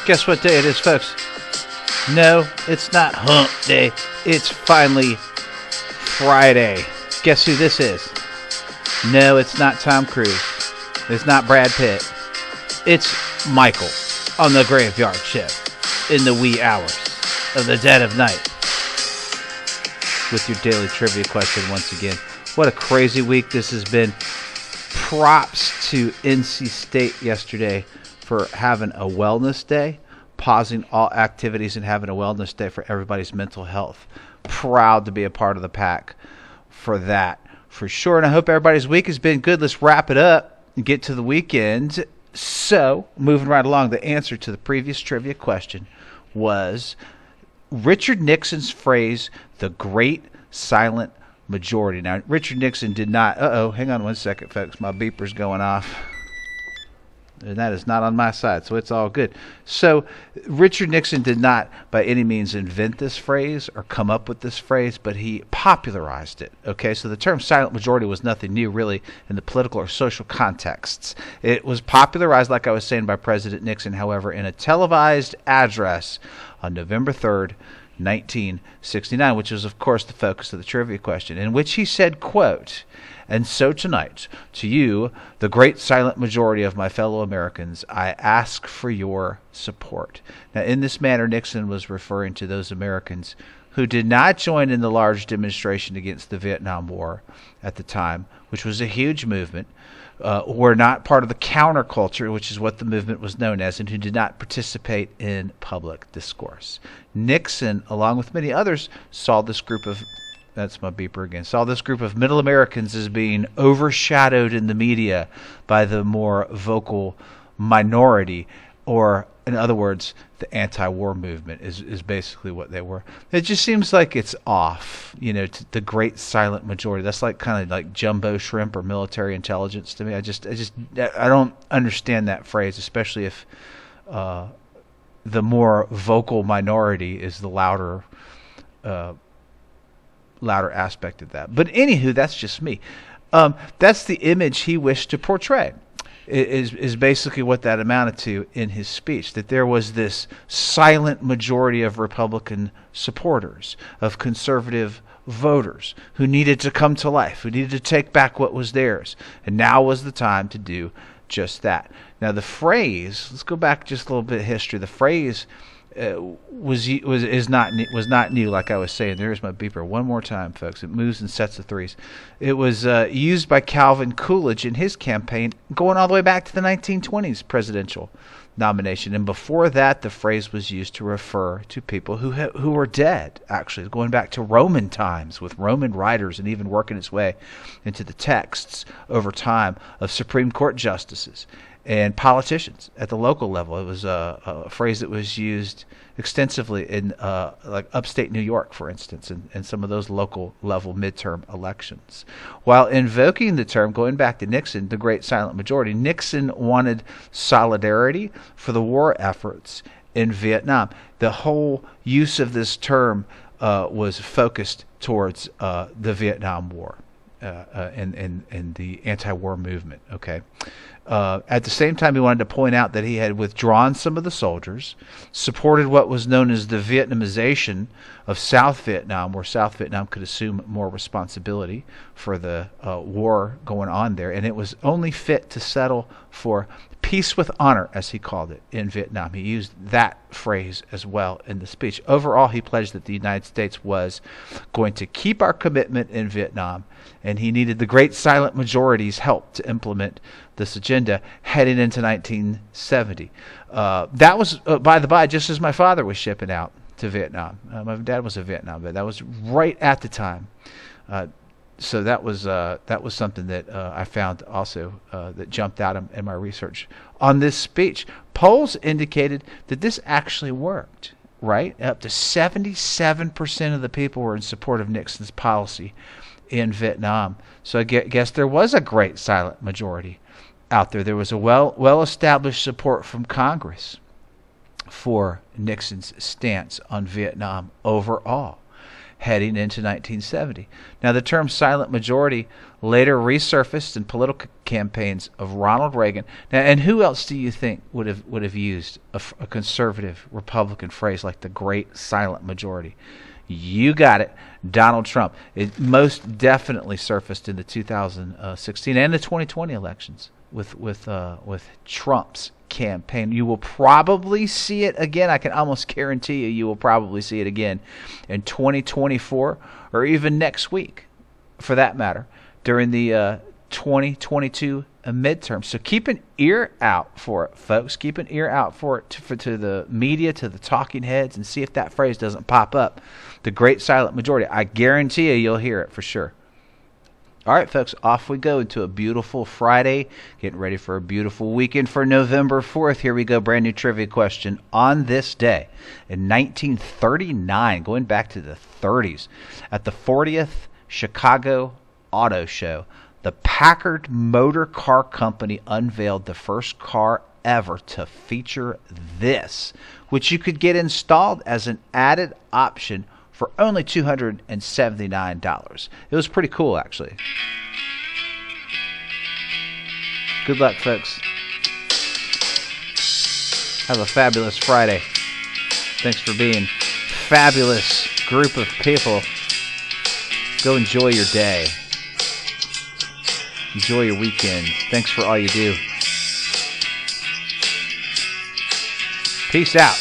Guess what day it is, folks? No, it's not hump day. It's finally Friday. Guess who this is? No, it's not Tom Cruise. It's not Brad Pitt. It's Michael on the Graveyard Shift in the wee hours of the dead of night. With your daily trivia question once again. What a crazy week this has been. Props to NC State yesterday for having a wellness day, pausing all activities and having a wellness day for everybody's mental health. Proud to be a part of the pack for that, for sure. And I hope everybody's week has been good. Let's wrap it up and get to the weekend. So, moving right along, the answer to the previous trivia question was Richard Nixon's phrase, the great silent majority. Now, Richard Nixon did not... hang on one second, folks. My beeper's going off. And that is not on my side, so it's all good. So, Richard Nixon did not, by any means, invent this phrase or come up with this phrase, but he popularized it. Okay, so the term silent majority was nothing new, really, in the political or social contexts. It was popularized, like I was saying, by President Nixon, however, in a televised address on November 3rd, 1969, which was, of course, the focus of the trivia question, in which he said, quote, "And so tonight, to you, the great silent majority of my fellow Americans, I ask for your support." Now, in this manner, Nixon was referring to those Americans who did not join in the large demonstration against the Vietnam War at the time, which was a huge movement, were not part of the counterculture, which is what the movement was known as, and who did not participate in public discourse. Nixon, along with many others, saw this group of That's my beeper again. Saw this group of middle Americans as being overshadowed in the media by the more vocal minority, or in other words, the anti-war movement is basically what they were. It just seems like it's off, to the great silent majority. That's like kind of like jumbo shrimp or military intelligence to me. I don't understand that phrase, especially if the more vocal minority is the louder aspect of that. But anywho, that's just me. That's the image he wished to portray, is basically what that amounted to in his speech, that there was this silent majority of Republican supporters, of conservative voters who needed to come to life, who needed to take back what was theirs. And now was the time to do just that. Now the phrase, let's go back just a little bit of history. The phrase was not new, like I was saying. There's my beeper one more time, folks. It moves in sets of threes. It was used by Calvin Coolidge in his campaign, going all the way back to the 1920s presidential nomination. And before that, the phrase was used to refer to people who were dead, actually, going back to Roman times with Roman writers, and even working its way into the texts over time of Supreme Court justices and politicians at the local level. It was a phrase that was used extensively in like upstate New York, for instance, in some of those local level midterm elections. While invoking the term, going back to Nixon, the great silent majority, Nixon wanted solidarity for the war efforts in Vietnam. The whole use of this term was focused towards the Vietnam War and the anti-war movement. Okay. At the same time, he wanted to point out that he had withdrawn some of the soldiers, supported what was known as the Vietnamization of South Vietnam, where South Vietnam could assume more responsibility for the war going on there, and it was only fit to settle for peace with honor, as he called it, in Vietnam. He used that phrase as well in the speech. Overall, he pledged that the United States was going to keep our commitment in Vietnam, and he needed the great silent majority's help to implement this agenda heading into 1970. That was, by the by, just as my father was shipping out to Vietnam. My dad was a Vietnam vet. That was right at the time. So that was something that I found also that jumped out in my research on this speech. Polls indicated that this actually worked, right? Up to 77% of the people were in support of Nixon's policy in Vietnam. So I guess there was a great silent majority out there. There was a well-established support from Congress for Nixon's stance on Vietnam overall. heading into 1970. Now, the term silent majority later resurfaced in political campaigns of Ronald Reagan. Now, and who else do you think would have used a conservative Republican phrase like the great silent majority? You got it, Donald Trump. It most definitely surfaced in the 2016 and the 2020 elections with Trump's campaign. You will probably see it again. I can almost guarantee you will probably see it again in 2024 or even next week, for that matter, during the 2022 midterm. So keep an ear out for it, folks. Keep an ear out for it to the media, to the talking heads, and see if that phrase doesn't pop up. The great silent majority. I guarantee you'll hear it for sure. All right, folks, off we go into a beautiful Friday, getting ready for a beautiful weekend for November 4th. Here we go, brand new trivia question. On this day, in 1939, going back to the 30s, at the 40th Chicago Auto Show, the Packard Motor Car Company unveiled the first car ever to feature this, which you could get installed as an added option for only $279. It was pretty cool, actually. Good luck, folks. Have a fabulous Friday. Thanks for being fabulous group of people. Go enjoy your day. Enjoy your weekend. Thanks for all you do. Peace out.